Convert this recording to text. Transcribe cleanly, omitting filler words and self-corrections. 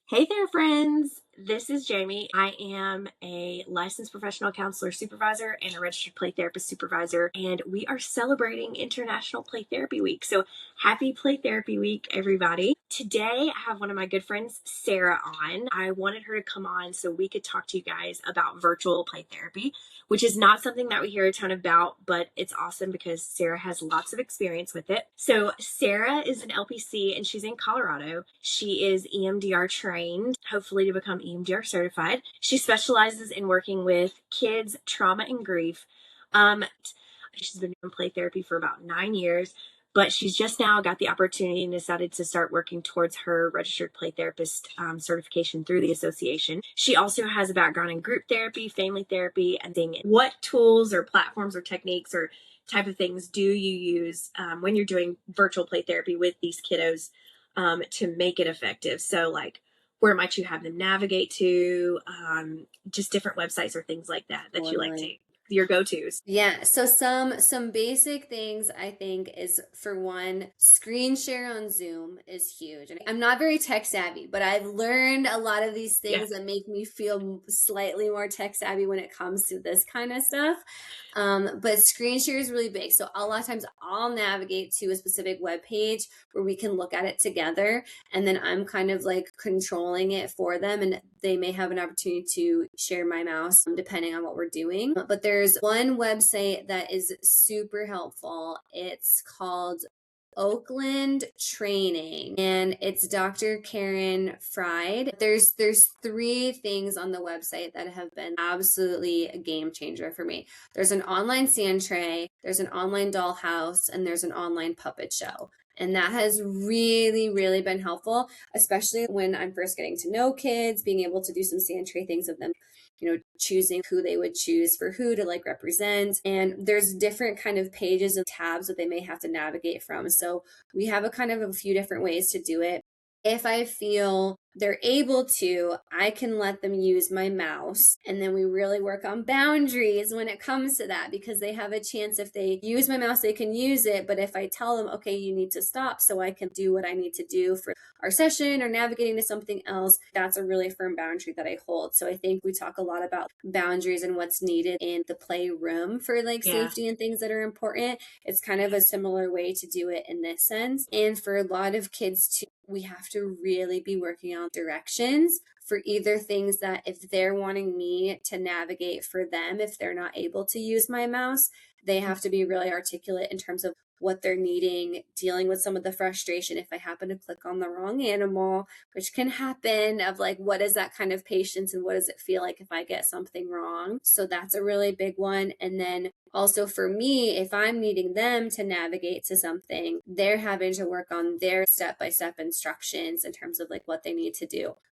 Hey there, friends. This is Jamie. I am a licensed professional counselor supervisor and a registered play therapist supervisor, and we are celebrating International Play Therapy Week. So happy Play Therapy Week, everybody. Today, I have one of my good friends, Sarah, on. I wanted her to come on so we could talk to you guys about virtual play therapy, which is not something that we hear a ton about, but it's awesome because Sarah has lots of experience with it. So Sarah is an LPC and she's in Colorado. She is EMDR trained, hopefully to become EMDR certified. She specializes in working with kids, trauma, and grief. She's been doing play therapy for about 9 years, but she's just now got the opportunity and decided to start working towards her registered play therapist certification through the association. She also has a background in group therapy, family therapy, and thinking what tools or platforms or techniques or type of things do you use when you're doing virtual play therapy with these kiddos to make it effective. So like, where might you have them navigate to? Just different websites or things like that you like to, your go-tos. Yeah, so some basic things I think is, for one, screen share on Zoom is huge. And I'm not very tech savvy, but I've learned a lot of these things that make me feel slightly more tech savvy when it comes to this kind of stuff. But screen share is really big. So a lot of times I'll navigate to a specific web page where we can look at it together, and then I'm kind of like controlling it for them, and they may have an opportunity to share my mouse depending on what we're doing. But there's one website that is super helpful. It's called Oakland Training, and it's Dr. Karen Fried. There's three things on the website that have been absolutely a game changer for me. There's an online sand tray, there's an online dollhouse, and there's an online puppet show. And that has really, really been helpful, especially when I'm first getting to know kids, being able to do some sand tray things of them, choosing who they would choose for who to like represent. And there's different kind of pages and tabs that they may have to navigate from. So we have a few different ways to do it. If I feel they're able to, I can let them use my mouse. And then we really work on boundaries when it comes to that, because they have a chance, if they use my mouse, they can use it. But if I tell them, okay, you need to stop so I can do what I need to do for our session or navigating to something else, that's a really firm boundary that I hold. So I think we talk a lot about boundaries and what's needed in the playroom for like safety and things that are important. It's kind of a similar way to do it in this sense. And for a lot of kids too, we have to really be working on directions for either things that if they're wanting me to navigate for them, if they're not able to use my mouse, they have to be really articulate in terms of what they're needing, dealing with some of the frustration if I happen to click on the wrong animal, which can happen, of like, what is that kind of patience and what does it feel like if I get something wrong? So that's a really big one. And then also for me, if I'm needing them to navigate to something, they're having to work on their step-by-step instructions in terms of like what they need to do.